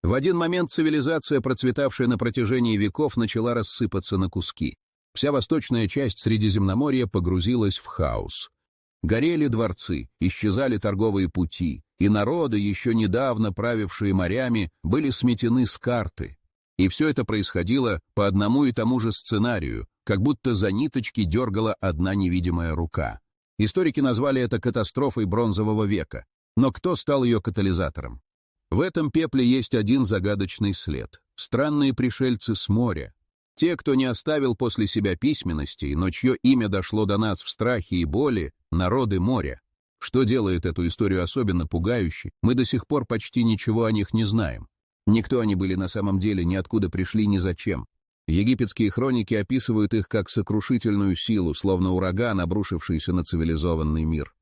В один момент цивилизация, процветавшая на протяжении веков, начала рассыпаться на куски. Вся восточная часть Средиземноморья погрузилась в хаос. Горели дворцы, исчезали торговые пути, и народы, еще недавно правившие морями, были сметены с карты. И все это происходило по одному и тому же сценарию, как будто за ниточки дергала одна невидимая рука. Историки назвали это катастрофой Бронзового века. Но кто стал ее катализатором? В этом пепле есть один загадочный след. Странные пришельцы с моря. Те, кто не оставил после себя письменностей, но чье имя дошло до нас в страхе и боли, народы моря. Что делает эту историю особенно пугающей, мы до сих пор почти ничего о них не знаем. Никто они были на самом деле, ниоткуда пришли, ни зачем. Египетские хроники описывают их как сокрушительную силу, словно ураган, обрушившийся на цивилизованный мир.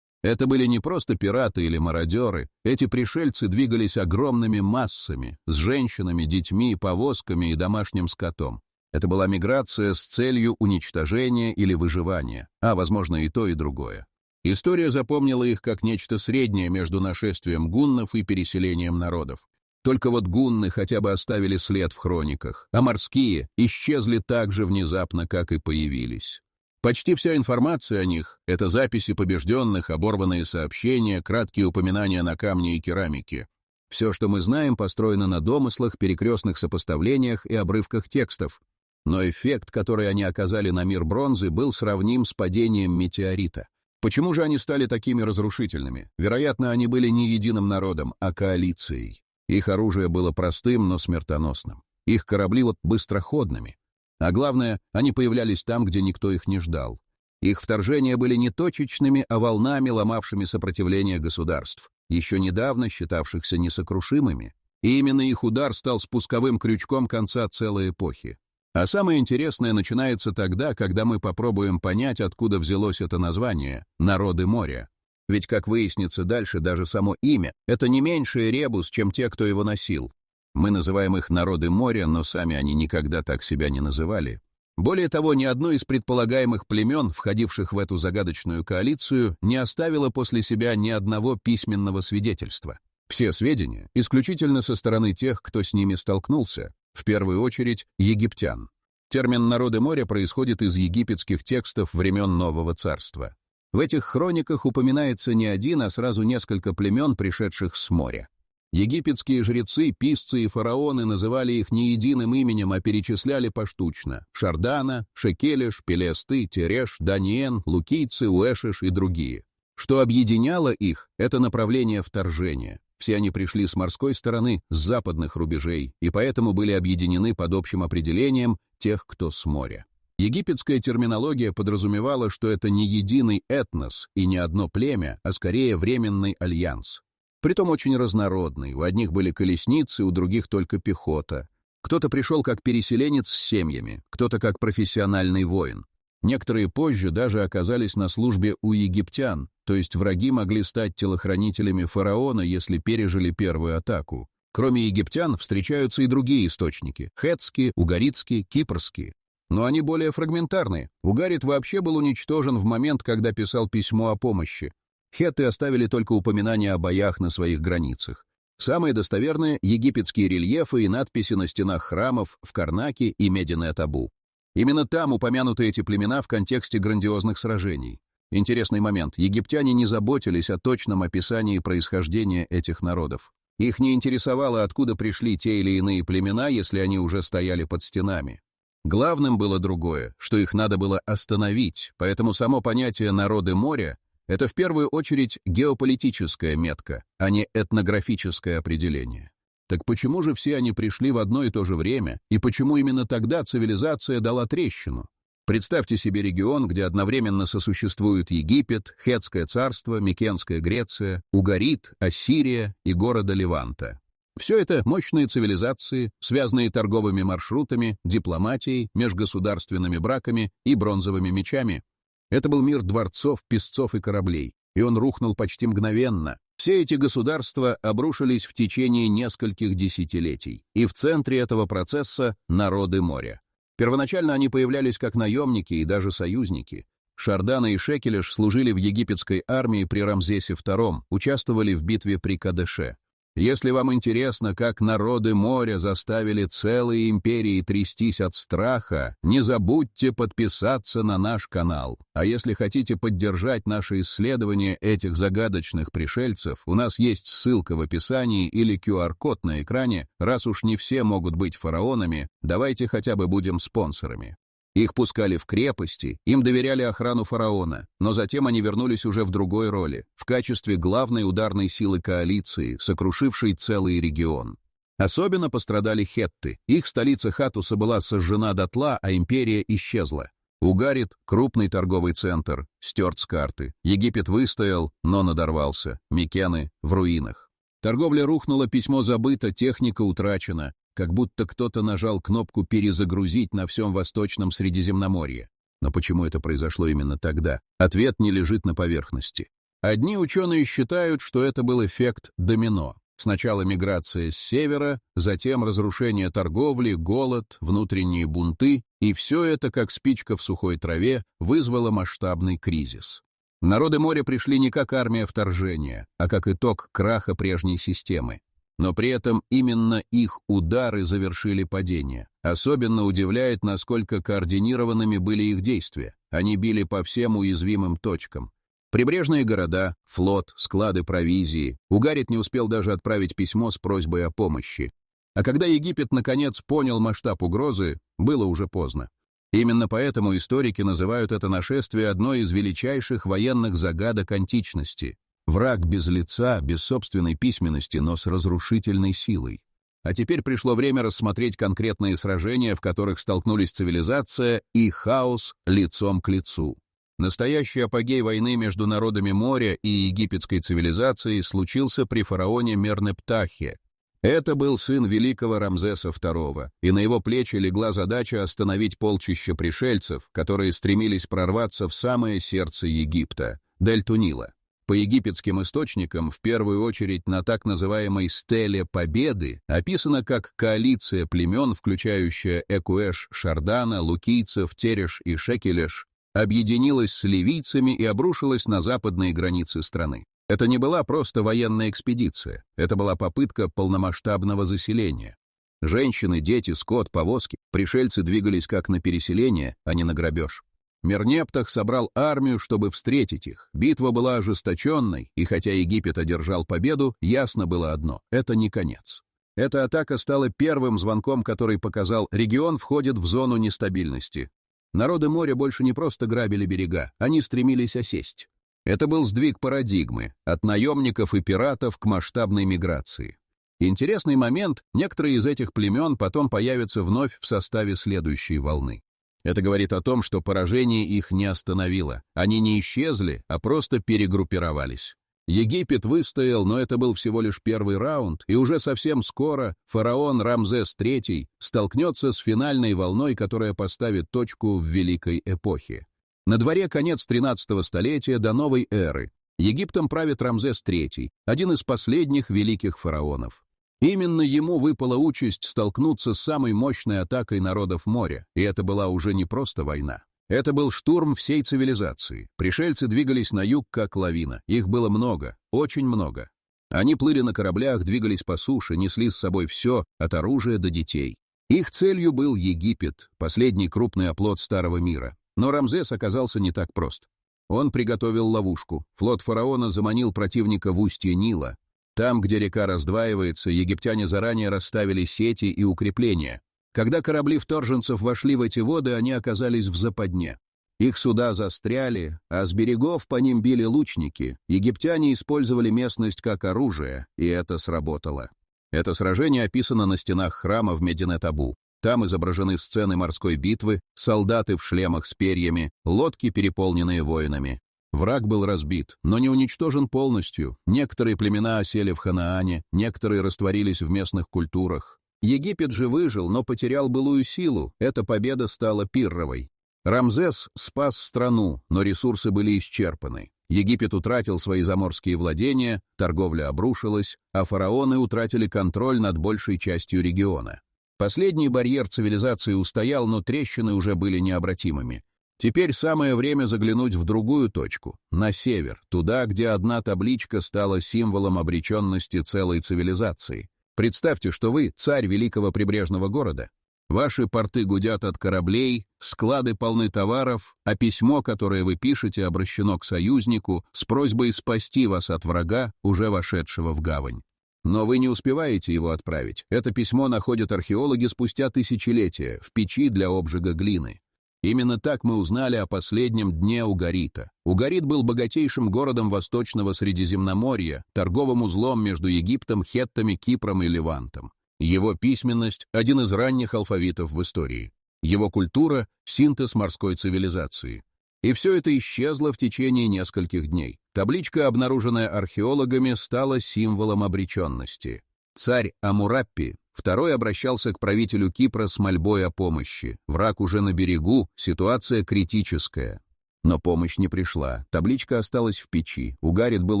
Это были не просто пираты или мародеры, эти пришельцы двигались огромными массами, с женщинами, детьми, повозками и домашним скотом. Это была миграция с целью уничтожения или выживания, возможно, и то, и другое. История запомнила их как нечто среднее между нашествием гуннов и переселением народов. Только вот гунны хотя бы оставили след в хрониках, а морские исчезли так же внезапно, как и появились. Почти вся информация о них — это записи побежденных, оборванные сообщения, краткие упоминания на камне и керамике. Все, что мы знаем, построено на домыслах, перекрестных сопоставлениях и обрывках текстов. Но эффект, который они оказали на мир бронзы, был сравним с падением метеорита. Почему же они стали такими разрушительными? Вероятно, они были не единым народом, а коалицией. Их оружие было простым, но смертоносным. Их корабли быстроходными. А главное, они появлялись там, где никто их не ждал. Их вторжения были не точечными, а волнами, ломавшими сопротивление государств, еще недавно считавшихся несокрушимыми. И именно их удар стал спусковым крючком конца целой эпохи. А самое интересное начинается тогда, когда мы попробуем понять, откуда взялось это название «Народы моря». Ведь, как выяснится дальше, даже само имя — это не меньший ребус, чем те, кто его носил. Мы называем их «народы моря», но сами они никогда так себя не называли. Более того, ни одно из предполагаемых племен, входивших в эту загадочную коалицию, не оставило после себя ни одного письменного свидетельства. Все сведения исключительно со стороны тех, кто с ними столкнулся, в первую очередь египтян. Термин «народы моря» происходит из египетских текстов времен Нового Царства. В этих хрониках упоминается не один, а сразу несколько племен, пришедших с моря. Египетские жрецы, писцы и фараоны называли их не единым именем, а перечисляли поштучно: Шардана, Шекелеш, Пелесты, Тереш, Даниен, Лукийцы, Уэшиш и другие. Что объединяло их — это направление вторжения. Все они пришли с морской стороны, с западных рубежей, и поэтому были объединены под общим определением тех, кто с моря. Египетская терминология подразумевала, что это не единый этнос и не одно племя, а скорее временный альянс. Притом очень разнородный, у одних были колесницы, у других только пехота. Кто-то пришел как переселенец с семьями, кто-то как профессиональный воин. Некоторые позже даже оказались на службе у египтян, то есть враги могли стать телохранителями фараона, если пережили первую атаку. Кроме египтян встречаются и другие источники — хеттские, угаритские, кипрские. Но они более фрагментарны. Угарит вообще был уничтожен в момент, когда писал письмо о помощи. Хетты оставили только упоминания о боях на своих границах. Самые достоверные — египетские рельефы и надписи на стенах храмов в Карнаке и Мединет-Абу. Именно там упомянуты эти племена в контексте грандиозных сражений. Интересный момент. Египтяне не заботились о точном описании происхождения этих народов. Их не интересовало, откуда пришли те или иные племена, если они уже стояли под стенами. Главным было другое, что их надо было остановить, поэтому само понятие «народы моря» — это в первую очередь геополитическая метка, а не этнографическое определение. Так почему же все они пришли в одно и то же время, и почему именно тогда цивилизация дала трещину? Представьте себе регион, где одновременно сосуществуют Египет, Хеттское царство, Микенская Греция, Угарит, Ассирия и города Леванта. Все это мощные цивилизации, связанные торговыми маршрутами, дипломатией, межгосударственными браками и бронзовыми мечами. Это был мир дворцов, песцов и кораблей, и он рухнул почти мгновенно. Все эти государства обрушились в течение нескольких десятилетий, и в центре этого процесса — народы моря. Первоначально они появлялись как наемники и даже союзники. Шардана и Шекелеш служили в египетской армии при Рамзесе II, участвовали в битве при Кадеше. Если вам интересно, как народы моря заставили целые империи трястись от страха, не забудьте подписаться на наш канал. А если хотите поддержать наше исследование этих загадочных пришельцев, у нас есть ссылка в описании или QR-код на экране. Раз уж не все могут быть фараонами, давайте хотя бы будем спонсорами. Их пускали в крепости, им доверяли охрану фараона, но затем они вернулись уже в другой роли, в качестве главной ударной силы коалиции, сокрушившей целый регион. Особенно пострадали хетты. Их столица Хаттуса была сожжена дотла, а империя исчезла. Угарит, крупный торговый центр, стерт с карты. Египет выстоял, но надорвался. Микены в руинах. Торговля рухнула, письмо забыто, техника утрачена. Как будто кто-то нажал кнопку «перезагрузить» на всем Восточном Средиземноморье. Но почему это произошло именно тогда? Ответ не лежит на поверхности. Одни ученые считают, что это был эффект домино. Сначала миграция с севера, затем разрушение торговли, голод, внутренние бунты, и все это, как спичка в сухой траве, вызвало масштабный кризис. Народы моря пришли не как армия вторжения, а как итог краха прежней системы. Но при этом именно их удары завершили падение. Особенно удивляет, насколько координированными были их действия. Они били по всем уязвимым точкам. Прибрежные города, флот, склады провизии. Угарит не успел даже отправить письмо с просьбой о помощи. А когда Египет наконец понял масштаб угрозы, было уже поздно. Именно поэтому историки называют это нашествие одной из величайших военных загадок античности. Враг без лица, без собственной письменности, но с разрушительной силой. А теперь пришло время рассмотреть конкретные сражения, в которых столкнулись цивилизация и хаос лицом к лицу. Настоящий апогей войны между народами моря и египетской цивилизацией случился при фараоне Мернептахе. Это был сын великого Рамзеса II, и на его плечи легла задача остановить полчища пришельцев, которые стремились прорваться в самое сердце Египта, дельту Нила. По египетским источникам, в первую очередь на так называемой «стеле Победы», описано как коалиция племен, включающая Экуэш, Шардана, Лукийцев, Тереш и Шекелеш, объединилась с ливийцами и обрушилась на западные границы страны. Это не была просто военная экспедиция, это была попытка полномасштабного заселения. Женщины, дети, скот, повозки, пришельцы двигались как на переселение, а не на грабеж. Мернептах собрал армию, чтобы встретить их. Битва была ожесточенной, и хотя Египет одержал победу, ясно было одно — это не конец. Эта атака стала первым звонком, который показал, регион входит в зону нестабильности. Народы моря больше не просто грабили берега, они стремились осесть. Это был сдвиг парадигмы, от наемников и пиратов к масштабной миграции. Интересный момент, некоторые из этих племен потом появятся вновь в составе следующей волны. Это говорит о том, что поражение их не остановило. Они не исчезли, а просто перегруппировались. Египет выстоял, но это был всего лишь первый раунд, и уже совсем скоро фараон Рамзес III столкнется с финальной волной, которая поставит точку в великой эпохе. На дворе конец 13 столетия до новой эры. Египтом правит Рамзес III, один из последних великих фараонов. Именно ему выпала участь столкнуться с самой мощной атакой народов моря, и это была уже не просто война. Это был штурм всей цивилизации. Пришельцы двигались на юг, как лавина. Их было много, очень много. Они плыли на кораблях, двигались по суше, несли с собой все, от оружия до детей. Их целью был Египет, последний крупный оплот Старого мира. Но Рамзес оказался не так прост. Он приготовил ловушку. Флот фараона заманил противника в устье Нила. Там, где река раздваивается, египтяне заранее расставили сети и укрепления. Когда корабли вторженцев вошли в эти воды, они оказались в западне. Их суда застряли, а с берегов по ним били лучники. Египтяне использовали местность как оружие, и это сработало. Это сражение описано на стенах храма в Мединет-Абу. Там изображены сцены морской битвы, солдаты в шлемах с перьями, лодки, переполненные воинами. Враг был разбит, но не уничтожен полностью. Некоторые племена осели в Ханаане, некоторые растворились в местных культурах. Египет же выжил, но потерял былую силу. Эта победа стала пирровой. Рамзес спас страну, но ресурсы были исчерпаны. Египет утратил свои заморские владения, торговля обрушилась, а фараоны утратили контроль над большей частью региона. Последний барьер цивилизации устоял, но трещины уже были необратимыми. Теперь самое время заглянуть в другую точку, на север, туда, где одна табличка стала символом обреченности целой цивилизации. Представьте, что вы царь великого прибрежного города. Ваши порты гудят от кораблей, склады полны товаров, а письмо, которое вы пишете, обращено к союзнику с просьбой спасти вас от врага, уже вошедшего в гавань. Но вы не успеваете его отправить. Это письмо находят археологи спустя тысячелетия в печи для обжига глины. Именно так мы узнали о последнем дне Угарита. Угарит был богатейшим городом Восточного Средиземноморья, торговым узлом между Египтом, Хеттами, Кипром и Левантом. Его письменность – один из ранних алфавитов в истории. Его культура – синтез морской цивилизации. И все это исчезло в течение нескольких дней. Табличка, обнаруженная археологами, стала символом обреченности. Царь Амураппи II обращался к правителю Кипра с мольбой о помощи. Враг уже на берегу, ситуация критическая. Но помощь не пришла. Табличка осталась в печи. Угарит был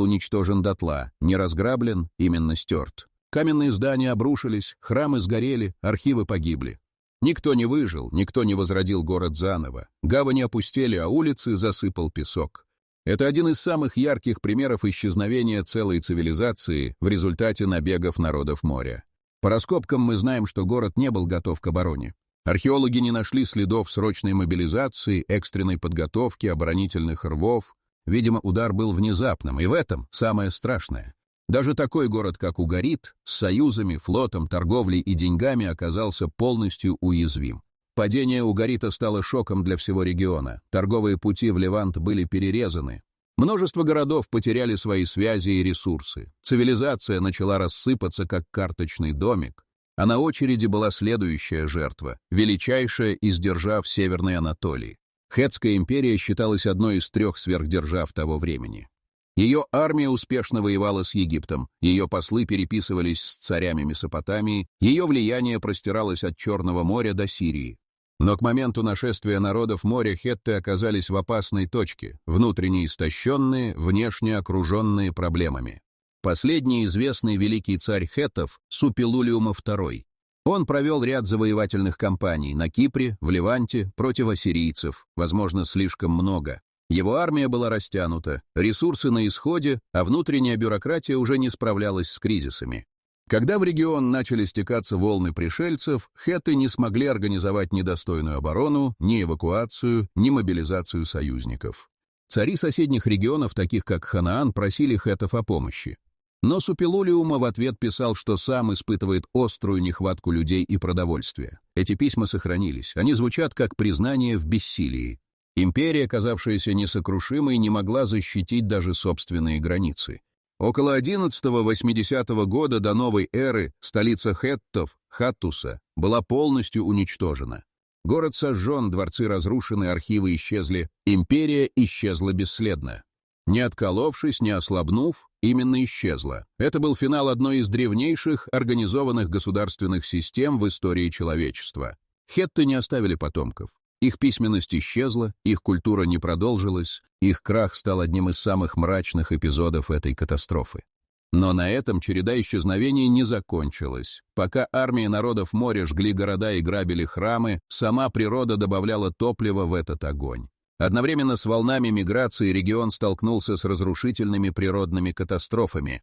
уничтожен дотла, не разграблен, именно стерт. Каменные здания обрушились, храмы сгорели, архивы погибли. Никто не выжил, никто не возродил город заново. Гавани опустели, а улицы засыпал песок. Это один из самых ярких примеров исчезновения целой цивилизации в результате набегов народов моря. По раскопкам мы знаем, что город не был готов к обороне. Археологи не нашли следов срочной мобилизации, экстренной подготовки, оборонительных рвов. Видимо, удар был внезапным, и в этом самое страшное. Даже такой город, как Угарит, с союзами, флотом, торговлей и деньгами оказался полностью уязвим. Падение Угарита стало шоком для всего региона. Торговые пути в Левант были перерезаны. Множество городов потеряли свои связи и ресурсы. Цивилизация начала рассыпаться, как карточный домик. А на очереди была следующая жертва, величайшая из держав Северной Анатолии. Хеттская империя считалась одной из 3 сверхдержав того времени. Ее армия успешно воевала с Египтом, ее послы переписывались с царями Месопотамии, ее влияние простиралось от Черного моря до Сирии. Но к моменту нашествия народов моря хетты оказались в опасной точке, внутренне истощенные, внешне окруженные проблемами. Последний известный великий царь хеттов – Супилулиума II. Он провел ряд завоевательных кампаний на Кипре, в Леванте, против ассирийцев, возможно, слишком много. Его армия была растянута, ресурсы на исходе, а внутренняя бюрократия уже не справлялась с кризисами. Когда в регион начали стекаться волны пришельцев, хетты не смогли организовать ни достойную оборону, ни эвакуацию, ни мобилизацию союзников. Цари соседних регионов, таких как Ханаан, просили хеттов о помощи. Но Супилулиума в ответ писал, что сам испытывает острую нехватку людей и продовольствия. Эти письма сохранились, они звучат как признание в бессилии. Империя, казавшаяся несокрушимой, не могла защитить даже собственные границы. Около 11-80 года до новой эры столица хеттов, Хаттуса, была полностью уничтожена. Город сожжен, дворцы разрушены, архивы исчезли, империя исчезла бесследно. Не отколовшись, не ослабнув, именно исчезла. Это был финал одной из древнейших организованных государственных систем в истории человечества. Хетты не оставили потомков. Их письменность исчезла, их культура не продолжилась, их крах стал одним из самых мрачных эпизодов этой катастрофы. Но на этом череда исчезновений не закончилась. Пока армии народов моря жгли города и грабили храмы, сама природа добавляла топлива в этот огонь. Одновременно с волнами миграции регион столкнулся с разрушительными природными катастрофами.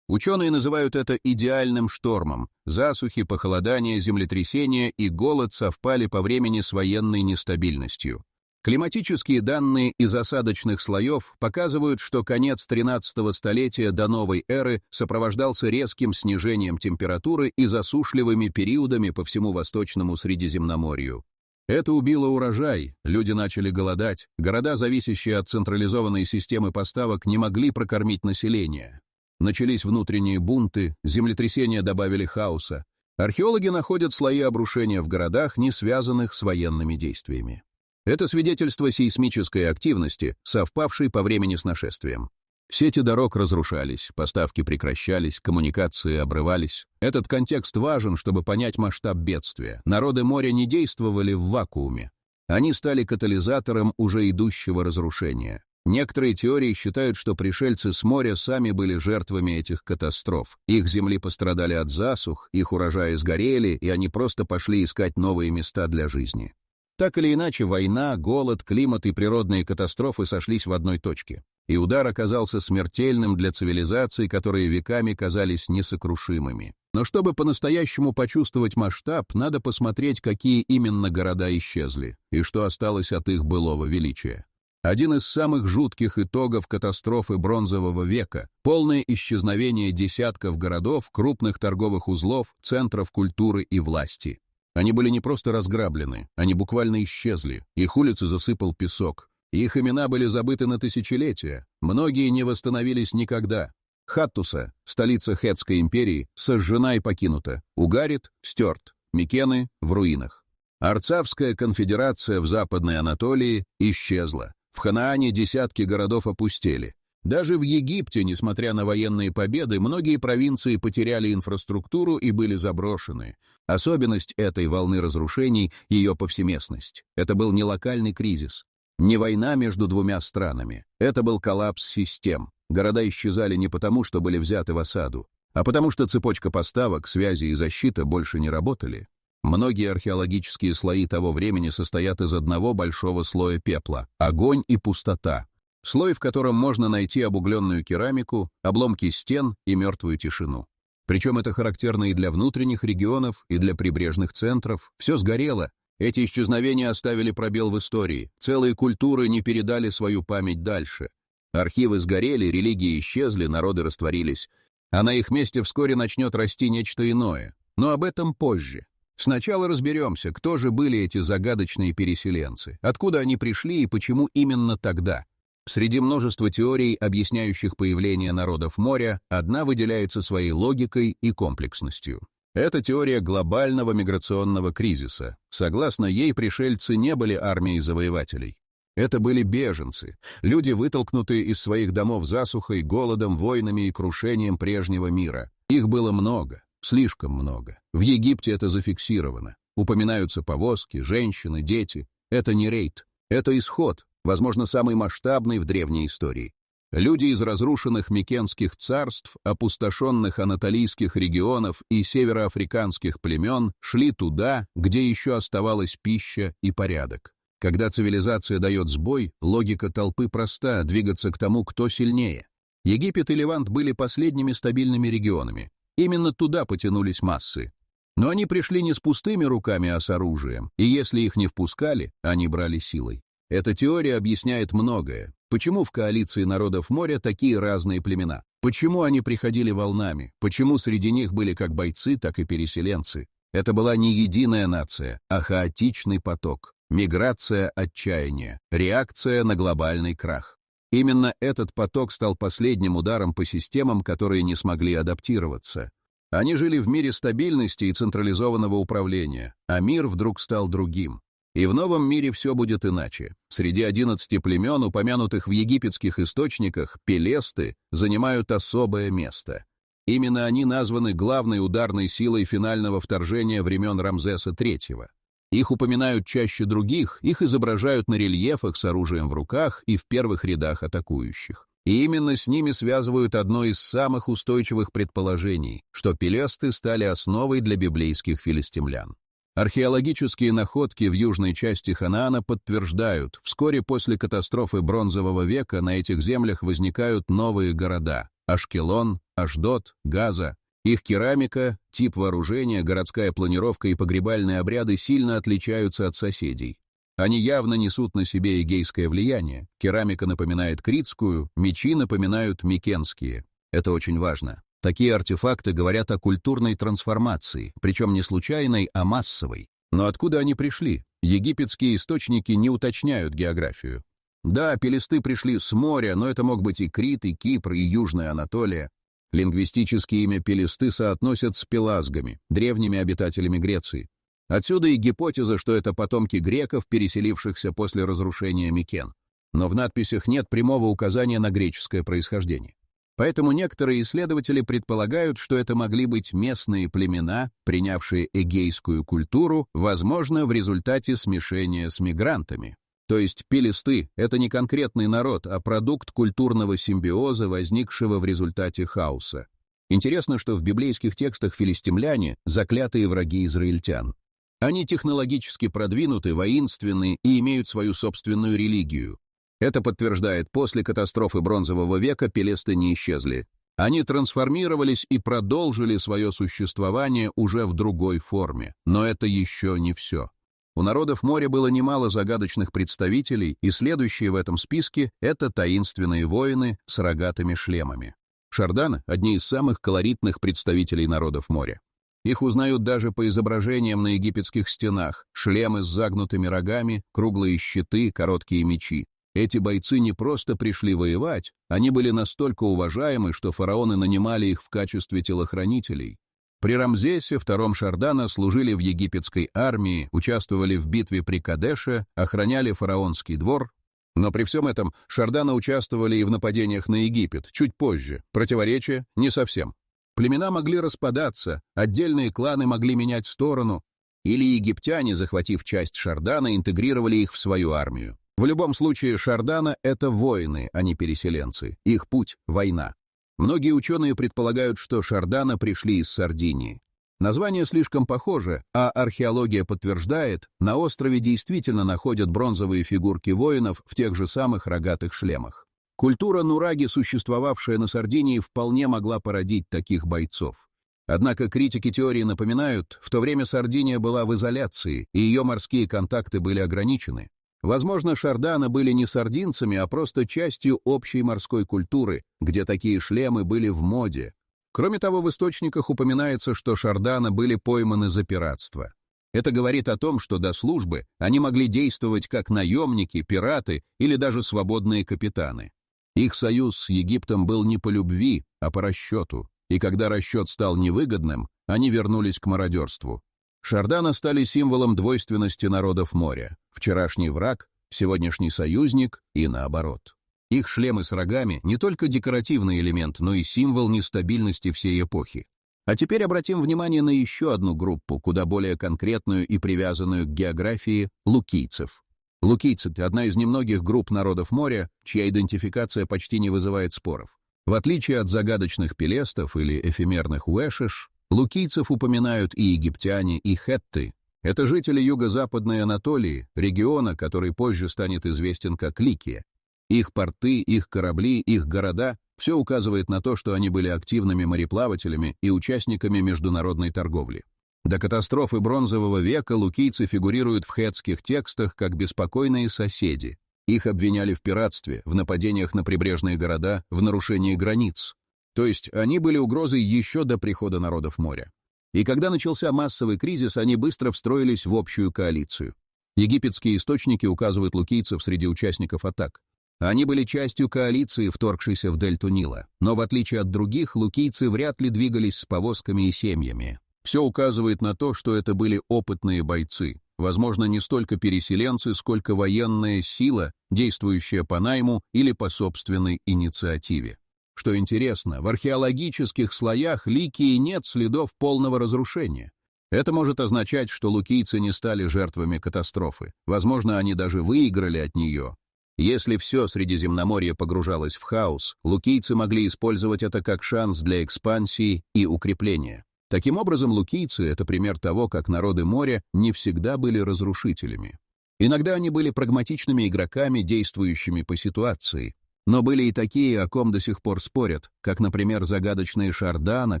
Ученые называют это идеальным штормом. Засухи, похолодания, землетрясения и голод совпали по времени с военной нестабильностью. Климатические данные из осадочных слоев показывают, что конец 13-го столетия до новой эры сопровождался резким снижением температуры и засушливыми периодами по всему Восточному Средиземноморью. Это убило урожай, люди начали голодать, города, зависящие от централизованной системы поставок, не могли прокормить население. Начались внутренние бунты, землетрясения добавили хаоса. Археологи находят слои обрушения в городах, не связанных с военными действиями. Это свидетельство сейсмической активности, совпавшей по времени с нашествием. Сети дорог разрушались, поставки прекращались, коммуникации обрывались. Этот контекст важен, чтобы понять масштаб бедствия. Народы моря не действовали в вакууме. Они стали катализатором уже идущего разрушения. Некоторые теории считают, что пришельцы с моря сами были жертвами этих катастроф. Их земли пострадали от засух, их урожаи сгорели, и они просто пошли искать новые места для жизни. Так или иначе, война, голод, климат и природные катастрофы сошлись в одной точке. И удар оказался смертельным для цивилизаций, которые веками казались несокрушимыми. Но чтобы по-настоящему почувствовать масштаб, надо посмотреть, какие именно города исчезли, и что осталось от их былого величия. Один из самых жутких итогов катастрофы Бронзового века — полное исчезновение десятков городов, крупных торговых узлов, центров культуры и власти. Они были не просто разграблены, они буквально исчезли, их улицы засыпал песок. Их имена были забыты на тысячелетия, многие не восстановились никогда. Хаттуса, столица Хеттской империи, сожжена и покинута. Угарит — стерт. Микены — в руинах. Арцавская конфедерация в Западной Анатолии исчезла. В Ханаане десятки городов опустели. Даже в Египте, несмотря на военные победы, многие провинции потеряли инфраструктуру и были заброшены. Особенность этой волны разрушений — ее повсеместность. Это был не локальный кризис, не война между двумя странами. Это был коллапс систем. Города исчезали не потому, что были взяты в осаду, а потому что цепочка поставок, связи и защита больше не работали. Многие археологические слои того времени состоят из одного большого слоя пепла — огонь и пустота. Слой, в котором можно найти обугленную керамику, обломки стен и мертвую тишину. Причем это характерно и для внутренних регионов, и для прибрежных центров. Все сгорело. Эти исчезновения оставили пробел в истории. Целые культуры не передали свою память дальше. Архивы сгорели, религии исчезли, народы растворились. А на их месте вскоре начнет расти нечто иное. Но об этом позже. Сначала разберемся, кто же были эти загадочные переселенцы, откуда они пришли и почему именно тогда. Среди множества теорий, объясняющих появление народов моря, одна выделяется своей логикой и комплексностью. Это теория глобального миграционного кризиса. Согласно ей, пришельцы не были армией завоевателей. Это были беженцы, люди, вытолкнутые из своих домов засухой, голодом, войнами и крушением прежнего мира. Их было много, слишком много. В Египте это зафиксировано. Упоминаются повозки, женщины, дети. Это не рейд, это исход, возможно, самый масштабный в древней истории. Люди из разрушенных микенских царств, опустошенных анатолийских регионов и североафриканских племен шли туда, где еще оставалась пища и порядок. Когда цивилизация дает сбой, логика толпы проста — двигаться к тому, кто сильнее. Египет и Левант были последними стабильными регионами. Именно туда потянулись массы. Но они пришли не с пустыми руками, а с оружием, и если их не впускали, они брали силой. Эта теория объясняет многое. Почему в коалиции народов моря такие разные племена? Почему они приходили волнами? Почему среди них были как бойцы, так и переселенцы? Это была не единая нация, а хаотичный поток. Миграция отчаяния, реакция на глобальный крах. Именно этот поток стал последним ударом по системам, которые не смогли адаптироваться. Они жили в мире стабильности и централизованного управления, а мир вдруг стал другим. И в новом мире все будет иначе. Среди 11 племен, упомянутых в египетских источниках, пелесты занимают особое место. Именно они названы главной ударной силой финального вторжения времен Рамзеса III. Их упоминают чаще других, их изображают на рельефах с оружием в руках и в первых рядах атакующих. И именно с ними связывают одно из самых устойчивых предположений, что пелесты стали основой для библейских филистимлян. Археологические находки в южной части Ханаана подтверждают, вскоре после катастрофы Бронзового века на этих землях возникают новые города – Ашкелон, Ашдод, Газа. Их керамика, тип вооружения, городская планировка и погребальные обряды сильно отличаются от соседей. Они явно несут на себе эгейское влияние. Керамика напоминает критскую, мечи напоминают микенские. Это очень важно. Такие артефакты говорят о культурной трансформации, причем не случайной, а массовой. Но откуда они пришли? Египетские источники не уточняют географию. Да, пелесты пришли с моря, но это мог быть и Крит, и Кипр, и Южная Анатолия. Лингвистически имя пелесты соотносят с пелазгами, древними обитателями Греции. Отсюда и гипотеза, что это потомки греков, переселившихся после разрушения Микен. Но в надписях нет прямого указания на греческое происхождение. Поэтому некоторые исследователи предполагают, что это могли быть местные племена, принявшие эгейскую культуру, возможно, в результате смешения с мигрантами. То есть пелесты — это не конкретный народ, а продукт культурного симбиоза, возникшего в результате хаоса. Интересно, что в библейских текстах филистимляне — заклятые враги израильтян. Они технологически продвинуты, воинственны и имеют свою собственную религию. Это подтверждает, после катастрофы Бронзового века пелесты не исчезли. Они трансформировались и продолжили свое существование уже в другой форме. Но это еще не все. У народов моря было немало загадочных представителей, и следующие в этом списке — это таинственные воины с рогатыми шлемами. Шарданы — одни из самых колоритных представителей народов моря. Их узнают даже по изображениям на египетских стенах: шлемы с загнутыми рогами, круглые щиты, короткие мечи. Эти бойцы не просто пришли воевать, они были настолько уважаемы, что фараоны нанимали их в качестве телохранителей. При Рамзесе II Шардана служили в египетской армии, участвовали в битве при Кадеше, охраняли фараонский двор. Но при всем этом Шарданы участвовали и в нападениях на Египет, чуть позже. Противоречия не совсем. Племена могли распадаться, отдельные кланы могли менять сторону, или египтяне, захватив часть Шардана, интегрировали их в свою армию. В любом случае, Шардана — это воины, а не переселенцы. Их путь — война. Многие ученые предполагают, что Шардана пришли из Сардинии. Название слишком похоже, а археология подтверждает, на острове действительно находят бронзовые фигурки воинов в тех же самых рогатых шлемах. Культура нураги, существовавшая на Сардинии, вполне могла породить таких бойцов. Однако критики теории напоминают, в то время Сардиния была в изоляции, и ее морские контакты были ограничены. Возможно, Шарданы были не сардинцами, а просто частью общей морской культуры, где такие шлемы были в моде. Кроме того, в источниках упоминается, что Шарданы были пойманы за пиратство. Это говорит о том, что до службы они могли действовать как наемники, пираты или даже свободные капитаны. Их союз с Египтом был не по любви, а по расчету, и когда расчет стал невыгодным, они вернулись к мародерству. Шарданы стали символом двойственности народов моря. Вчерашний враг, сегодняшний союзник и наоборот. Их шлемы с рогами — не только декоративный элемент, но и символ нестабильности всей эпохи. А теперь обратим внимание на еще одну группу, куда более конкретную и привязанную к географии — лукийцев. Лукийцы — одна из немногих групп народов моря, чья идентификация почти не вызывает споров. В отличие от загадочных пелестов или эфемерных уэшиш, лукийцев упоминают и египтяне, и хетты. Это жители юго-западной Анатолии, региона, который позже станет известен как Ликия. Их порты, их корабли, их города — все указывает на то, что они были активными мореплавателями и участниками международной торговли. До катастрофы Бронзового века лукийцы фигурируют в хеттских текстах как беспокойные соседи. Их обвиняли в пиратстве, в нападениях на прибрежные города, в нарушении границ. То есть они были угрозой еще до прихода народов моря. И когда начался массовый кризис, они быстро встроились в общую коалицию. Египетские источники указывают лукийцев среди участников атак. Они были частью коалиции, вторгшейся в дельту Нила. Но в отличие от других, лукийцы вряд ли двигались с повозками и семьями. Все указывает на то, что это были опытные бойцы. Возможно, не столько переселенцы, сколько военная сила, действующая по найму или по собственной инициативе. Что интересно, в археологических слоях Ликии нет следов полного разрушения. Это может означать, что лукийцы не стали жертвами катастрофы. Возможно, они даже выиграли от нее. Если все Средиземноморье погружалось в хаос, лукийцы могли использовать это как шанс для экспансии и укрепления. Таким образом, лукийцы — это пример того, как народы моря не всегда были разрушителями. Иногда они были прагматичными игроками, действующими по ситуации. Но были и такие, о ком до сих пор спорят, как, например, загадочные Шарданы,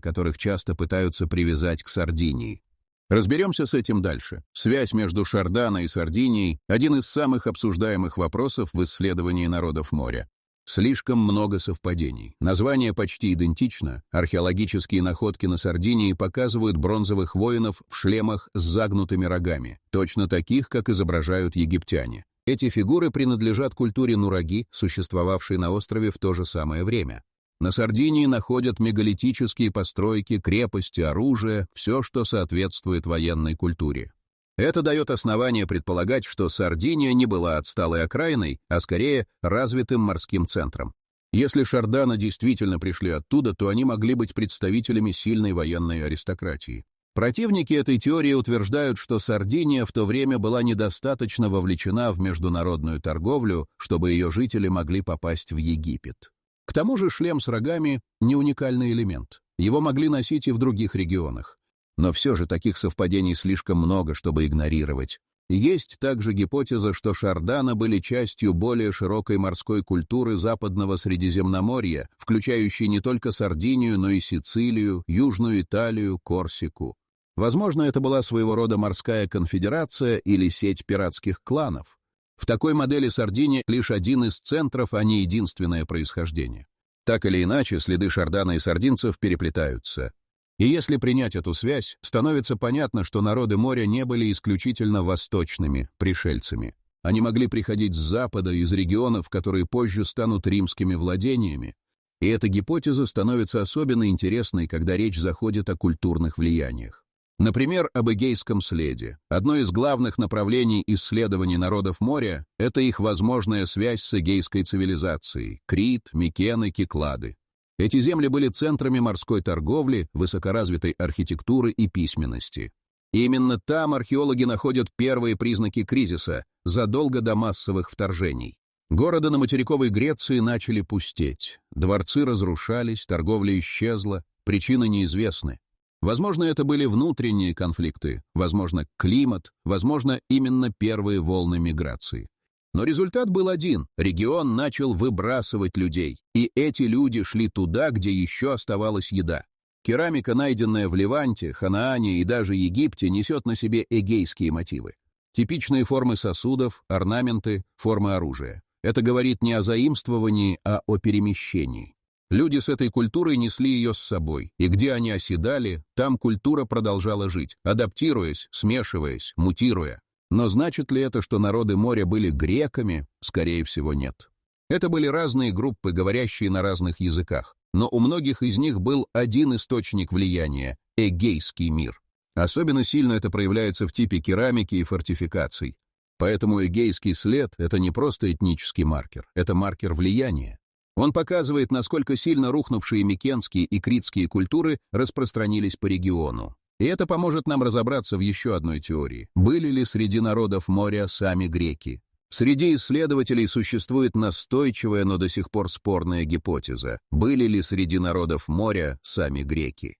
которых часто пытаются привязать к Сардинии. Разберемся с этим дальше. Связь между Шардана и Сардинией — один из самых обсуждаемых вопросов в исследовании народов моря. Слишком много совпадений. Название почти идентично. Археологические находки на Сардинии показывают бронзовых воинов в шлемах с загнутыми рогами, точно таких, как изображают египтяне. Эти фигуры принадлежат культуре нураги, существовавшей на острове в то же самое время. На Сардинии находят мегалитические постройки, крепости, оружие, все, что соответствует военной культуре. Это дает основание предполагать, что Сардиния не была отсталой окраиной, а скорее развитым морским центром. Если Шарданы действительно пришли оттуда, то они могли быть представителями сильной военной аристократии. Противники этой теории утверждают, что Сардиния в то время была недостаточно вовлечена в международную торговлю, чтобы ее жители могли попасть в Египет. К тому же шлем с рогами — не уникальный элемент. Его могли носить и в других регионах. Но все же таких совпадений слишком много, чтобы игнорировать. Есть также гипотеза, что Шардана были частью более широкой морской культуры Западного Средиземноморья, включающей не только Сардинию, но и Сицилию, Южную Италию, Корсику. Возможно, это была своего рода морская конфедерация или сеть пиратских кланов. В такой модели Сардиния лишь один из центров, а не единственное происхождение. Так или иначе, следы Шардана и сардинцев переплетаются. И если принять эту связь, становится понятно, что народы моря не были исключительно восточными пришельцами. Они могли приходить с запада, из регионов, которые позже станут римскими владениями. И эта гипотеза становится особенно интересной, когда речь заходит о культурных влияниях. Например, об Эгейском следе. Одно из главных направлений исследований народов моря – это их возможная связь с эгейской цивилизацией – Крит, Микены, Киклады. Эти земли были центрами морской торговли, высокоразвитой архитектуры и письменности. И именно там археологи находят первые признаки кризиса, задолго до массовых вторжений. Города на материковой Греции начали пустеть. Дворцы разрушались, торговля исчезла, причины неизвестны. Возможно, это были внутренние конфликты, возможно, климат, возможно, именно первые волны миграции. Но результат был один – регион начал выбрасывать людей, и эти люди шли туда, где еще оставалась еда. Керамика, найденная в Ливанте, Ханаане и даже Египте, несет на себе эгейские мотивы. Типичные формы сосудов, орнаменты, формы оружия. Это говорит не о заимствовании, а о перемещении. Люди с этой культурой несли ее с собой, и где они оседали, там культура продолжала жить, адаптируясь, смешиваясь, мутируя. Но значит ли это, что народы моря были греками? Скорее всего, нет. Это были разные группы, говорящие на разных языках, но у многих из них был один источник влияния – эгейский мир. Особенно сильно это проявляется в типе керамики и фортификаций. Поэтому эгейский след – это не просто этнический маркер, это маркер влияния. Он показывает, насколько сильно рухнувшие микенские и критские культуры распространились по региону. И это поможет нам разобраться в еще одной теории. Были ли среди народов моря сами греки? Среди исследователей существует настойчивая, но до сих пор спорная гипотеза. Были ли среди народов моря сами греки?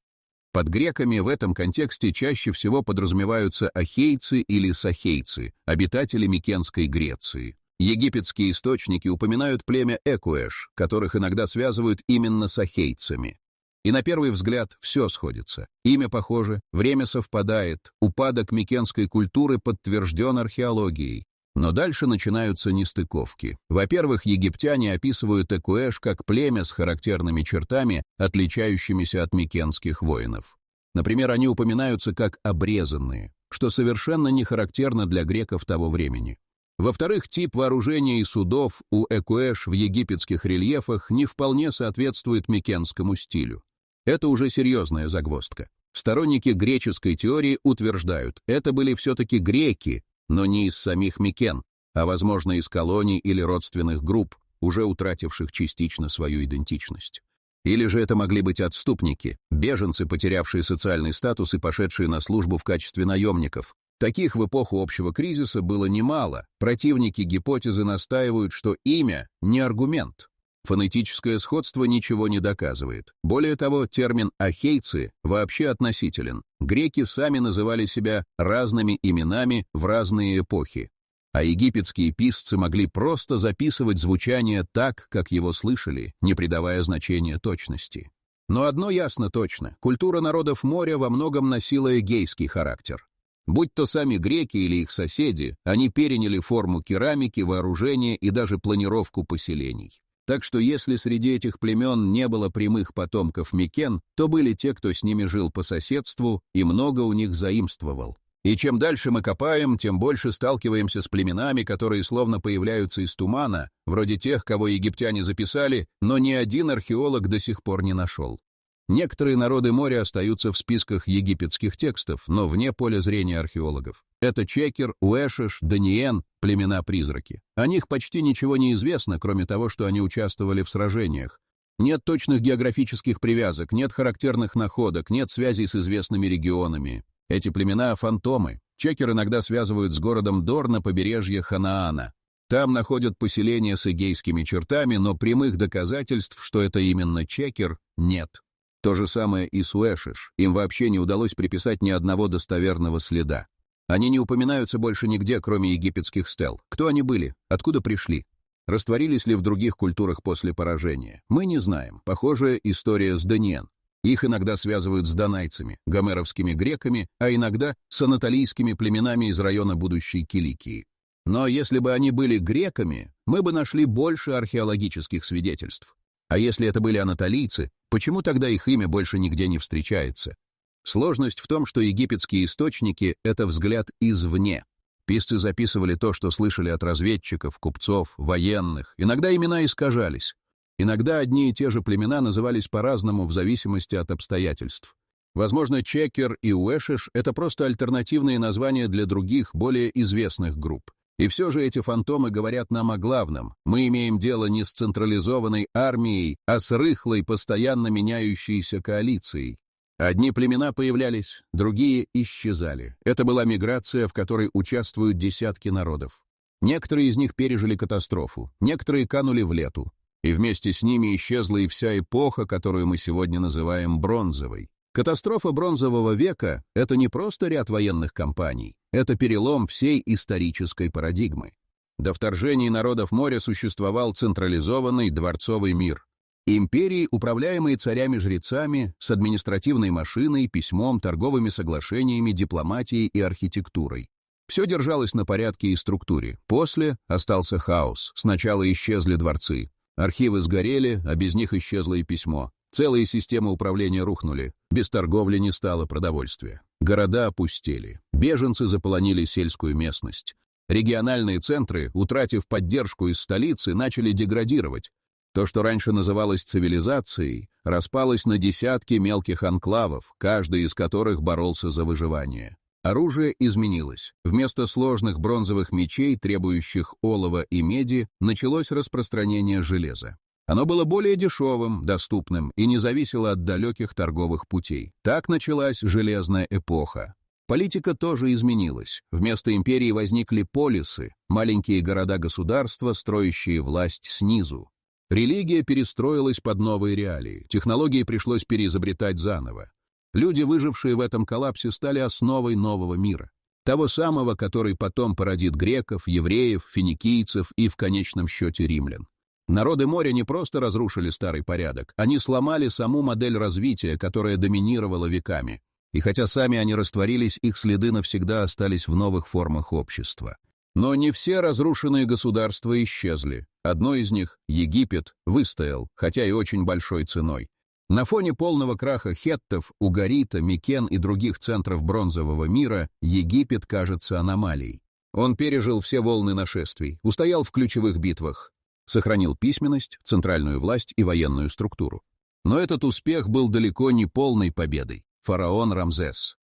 Под греками в этом контексте чаще всего подразумеваются ахейцы или сахейцы, обитатели Микенской Греции. Египетские источники упоминают племя Экуэш, которых иногда связывают именно с ахейцами. И на первый взгляд все сходится. Имя похоже, время совпадает, упадок микенской культуры подтвержден археологией. Но дальше начинаются нестыковки. Во-первых, египтяне описывают Экуэш как племя с характерными чертами, отличающимися от микенских воинов. Например, они упоминаются как обрезанные, что совершенно не характерно для греков того времени. Во-вторых, тип вооружения и судов у Экуэш в египетских рельефах не вполне соответствует микенскому стилю. Это уже серьезная загвоздка. Сторонники греческой теории утверждают, это были все-таки греки, но не из самих Микен, а, возможно, из колоний или родственных групп, уже утративших частично свою идентичность. Или же это могли быть отступники, беженцы, потерявшие социальный статус и пошедшие на службу в качестве наемников. Таких в эпоху общего кризиса было немало. Противники гипотезы настаивают, что имя не аргумент. Фонетическое сходство ничего не доказывает. Более того, термин «ахейцы» вообще относителен. Греки сами называли себя разными именами в разные эпохи. А египетские писцы могли просто записывать звучание так, как его слышали, не придавая значения точности. Но одно ясно точно – культура народов моря во многом носила эгейский характер. Будь то сами греки или их соседи, они переняли форму керамики, вооружения и даже планировку поселений. Так что если среди этих племен не было прямых потомков Микен, то были те, кто с ними жил по соседству и много у них заимствовал. И чем дальше мы копаем, тем больше сталкиваемся с племенами, которые словно появляются из тумана, вроде тех, кого египтяне записали, но ни один археолог до сих пор не нашел. Некоторые народы моря остаются в списках египетских текстов, но вне поля зрения археологов. Это Чекер, Уэшиш, Даниен, племена-призраки. О них почти ничего не известно, кроме того, что они участвовали в сражениях. Нет точных географических привязок, нет характерных находок, нет связей с известными регионами. Эти племена — фантомы. Чекер иногда связывают с городом Дор на побережье Ханаана. Там находят поселения с эгейскими чертами, но прямых доказательств, что это именно Чекер, нет. То же самое и с Уэшиш. Им вообще не удалось приписать ни одного достоверного следа. Они не упоминаются больше нигде, кроме египетских стел. Кто они были? Откуда пришли? Растворились ли в других культурах после поражения? Мы не знаем. Похожая история с Даниэн. Их иногда связывают с донайцами, гомеровскими греками, а иногда с анатолийскими племенами из района будущей Киликии. Но если бы они были греками, мы бы нашли больше археологических свидетельств. А если это были анатолийцы, почему тогда их имя больше нигде не встречается? Сложность в том, что египетские источники — это взгляд извне. Писцы записывали то, что слышали от разведчиков, купцов, военных. Иногда имена искажались. Иногда одни и те же племена назывались по-разному в зависимости от обстоятельств. Возможно, Чекер и Уэшиш — это просто альтернативные названия для других, более известных групп. И все же эти фантомы говорят нам о главном. Мы имеем дело не с централизованной армией, а с рыхлой, постоянно меняющейся коалицией. Одни племена появлялись, другие исчезали. Это была миграция, в которой участвуют десятки народов. Некоторые из них пережили катастрофу, некоторые канули в лету. И вместе с ними исчезла и вся эпоха, которую мы сегодня называем бронзовой. Катастрофа бронзового века — это не просто ряд военных кампаний, это перелом всей исторической парадигмы. До вторжения народов моря существовал централизованный дворцовый мир. Империи, управляемые царями-жрецами, с административной машиной, письмом, торговыми соглашениями, дипломатией и архитектурой. Все держалось на порядке и структуре. После остался хаос. Сначала исчезли дворцы. Архивы сгорели, а без них исчезло и письмо. Целые системы управления рухнули. Без торговли не стало продовольствия. Города опустели. Беженцы заполонили сельскую местность. Региональные центры, утратив поддержку из столицы, начали деградировать. То, что раньше называлось цивилизацией, распалось на десятки мелких анклавов, каждый из которых боролся за выживание. Оружие изменилось. Вместо сложных бронзовых мечей, требующих олова и меди, началось распространение железа. Оно было более дешевым, доступным и не зависело от далеких торговых путей. Так началась железная эпоха. Политика тоже изменилась. Вместо империи возникли полисы, маленькие города-государства, строящие власть снизу. Религия перестроилась под новые реалии. Технологии пришлось переизобретать заново. Люди, выжившие в этом коллапсе, стали основой нового мира. Того самого, который потом породит греков, евреев, финикийцев и, в конечном счете, римлян. Народы моря не просто разрушили старый порядок, они сломали саму модель развития, которая доминировала веками. И хотя сами они растворились, их следы навсегда остались в новых формах общества. Но не все разрушенные государства исчезли. Одно из них, Египет, выстоял, хотя и очень большой ценой. На фоне полного краха хеттов, Угарита, Микен и других центров бронзового мира Египет кажется аномалией. Он пережил все волны нашествий, устоял в ключевых битвах, сохранил письменность, центральную власть и военную структуру. Но этот успех был далеко не полной победой. Фараон Рамзес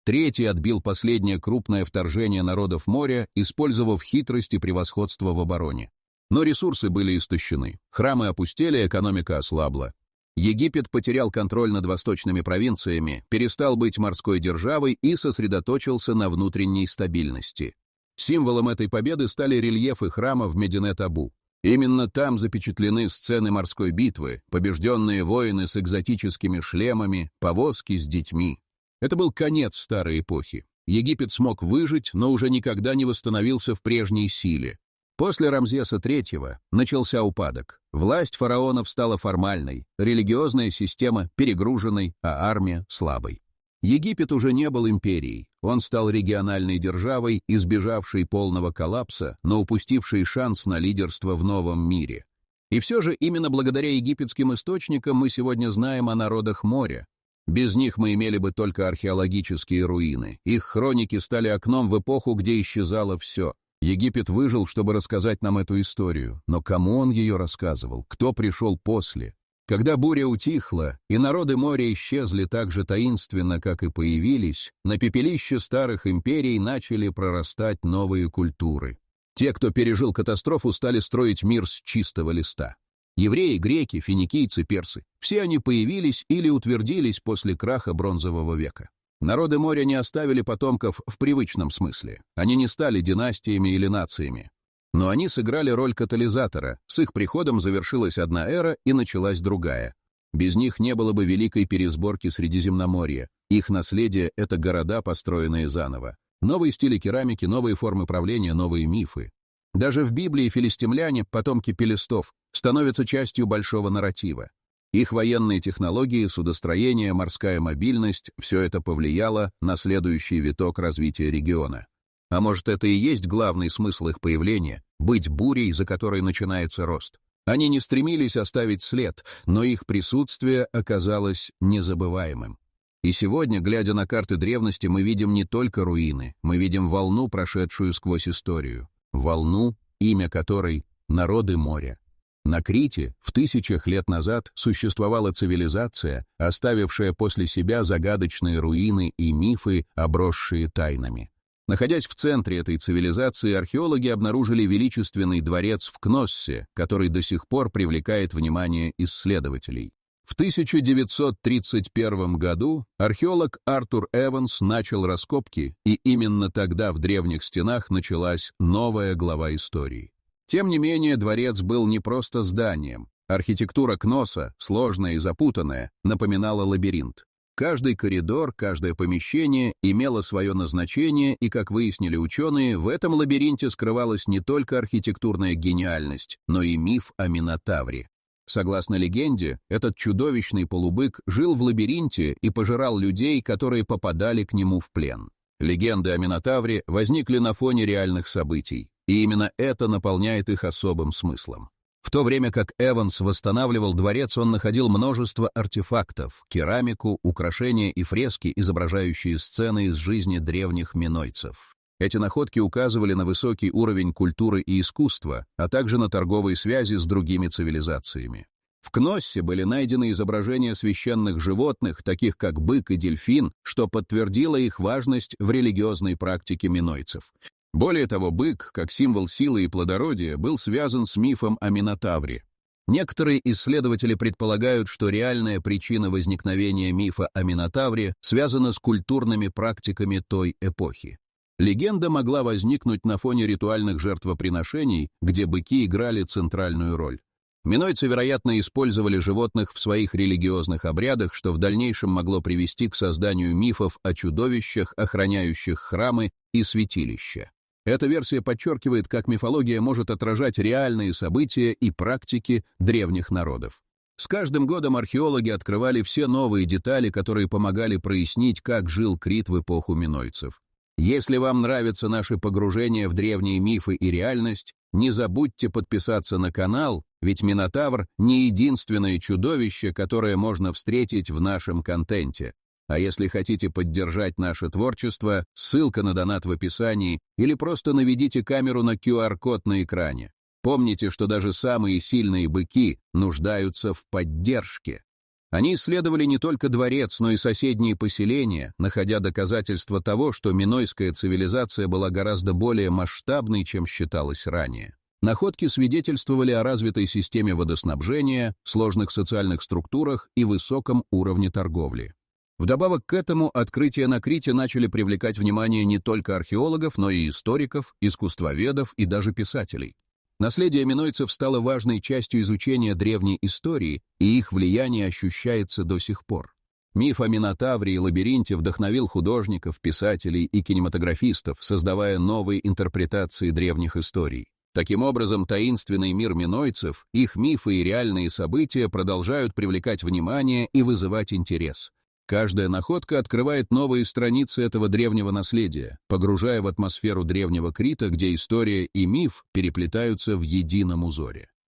III отбил последнее крупное вторжение народов моря, использовав хитрость и превосходство в обороне. Но ресурсы были истощены, храмы опустели, экономика ослабла. Египет потерял контроль над восточными провинциями, перестал быть морской державой и сосредоточился на внутренней стабильности. Символом этой победы стали рельефы храма в Мединет-Абу. Именно там запечатлены сцены морской битвы, побежденные воины с экзотическими шлемами, повозки с детьми. Это был конец старой эпохи. Египет смог выжить, но уже никогда не восстановился в прежней силе. После Рамзеса III начался упадок. Власть фараонов стала формальной, религиозная система перегруженной, а армия слабой. Египет уже не был империей. Он стал региональной державой, избежавшей полного коллапса, но упустившей шанс на лидерство в новом мире. И все же именно благодаря египетским источникам мы сегодня знаем о народах моря. Без них мы имели бы только археологические руины. Их хроники стали окном в эпоху, где исчезало все. Египет выжил, чтобы рассказать нам эту историю. Но кому он ее рассказывал? Кто пришел после? Когда буря утихла, и народы моря исчезли так же таинственно, как и появились, на пепелище старых империй начали прорастать новые культуры. Те, кто пережил катастрофу, стали строить мир с чистого листа. Евреи, греки, финикийцы, персы — все они появились или утвердились после краха бронзового века. Народы моря не оставили потомков в привычном смысле. Они не стали династиями или нациями. Но они сыграли роль катализатора. С их приходом завершилась одна эра и началась другая. Без них не было бы великой пересборки Средиземноморья. Их наследие — это города, построенные заново. Новые стили керамики, новые формы правления, новые мифы. Даже в Библии филистимляне, потомки пелестов, становятся частью большого нарратива. Их военные технологии, судостроение, морская мобильность — все это повлияло на следующий виток развития региона. А может, это и есть главный смысл их появления — быть бурей, за которой начинается рост. Они не стремились оставить след, но их присутствие оказалось незабываемым. И сегодня, глядя на карты древности, мы видим не только руины, мы видим волну, прошедшую сквозь историю. Волну, имя которой — народы моря. На Крите в тысячах лет назад существовала цивилизация, оставившая после себя загадочные руины и мифы, обросшие тайнами. Находясь в центре этой цивилизации, археологи обнаружили величественный дворец в Кноссе, который до сих пор привлекает внимание исследователей. В 1931 году археолог Артур Эванс начал раскопки, и именно тогда в древних стенах началась новая глава истории. Тем не менее, дворец был не просто зданием. Архитектура Кносса, сложная и запутанная, напоминала лабиринт. Каждый коридор, каждое помещение имело свое назначение, и, как выяснили ученые, в этом лабиринте скрывалась не только архитектурная гениальность, но и миф о Минотавре. Согласно легенде, этот чудовищный полубык жил в лабиринте и пожирал людей, которые попадали к нему в плен. Легенды о Минотавре возникли на фоне реальных событий, и именно это наполняет их особым смыслом. В то время как Эванс восстанавливал дворец, он находил множество артефактов, керамику, украшения и фрески, изображающие сцены из жизни древних минойцев. Эти находки указывали на высокий уровень культуры и искусства, а также на торговые связи с другими цивилизациями. В Кноссе были найдены изображения священных животных, таких как бык и дельфин, что подтвердило их важность в религиозной практике минойцев. Более того, бык, как символ силы и плодородия, был связан с мифом о Минотавре. Некоторые исследователи предполагают, что реальная причина возникновения мифа о Минотавре связана с культурными практиками той эпохи. Легенда могла возникнуть на фоне ритуальных жертвоприношений, где быки играли центральную роль. Минойцы, вероятно, использовали животных в своих религиозных обрядах, что в дальнейшем могло привести к созданию мифов о чудовищах, охраняющих храмы и святилища. Эта версия подчеркивает, как мифология может отражать реальные события и практики древних народов. С каждым годом археологи открывали все новые детали, которые помогали прояснить, как жил Крит в эпоху минойцев. Если вам нравятся наши погружения в древние мифы и реальность, не забудьте подписаться на канал, ведь Минотавр — не единственное чудовище, которое можно встретить в нашем контенте. А если хотите поддержать наше творчество, ссылка на донат в описании или просто наведите камеру на QR-код на экране. Помните, что даже самые сильные быки нуждаются в поддержке. Они исследовали не только дворец, но и соседние поселения, находя доказательства того, что минойская цивилизация была гораздо более масштабной, чем считалось ранее. Находки свидетельствовали о развитой системе водоснабжения, сложных социальных структурах и высоком уровне торговли. Вдобавок к этому открытия на Крите начали привлекать внимание не только археологов, но и историков, искусствоведов и даже писателей. Наследие минойцев стало важной частью изучения древней истории, и их влияние ощущается до сих пор. Миф о Минотавре и лабиринте вдохновил художников, писателей и кинематографистов, создавая новые интерпретации древних историй. Таким образом, таинственный мир минойцев, их мифы и реальные события продолжают привлекать внимание и вызывать интерес. Каждая находка открывает новые страницы этого древнего наследия, погружая в атмосферу древнего Крита, где история и миф переплетаются в едином узоре.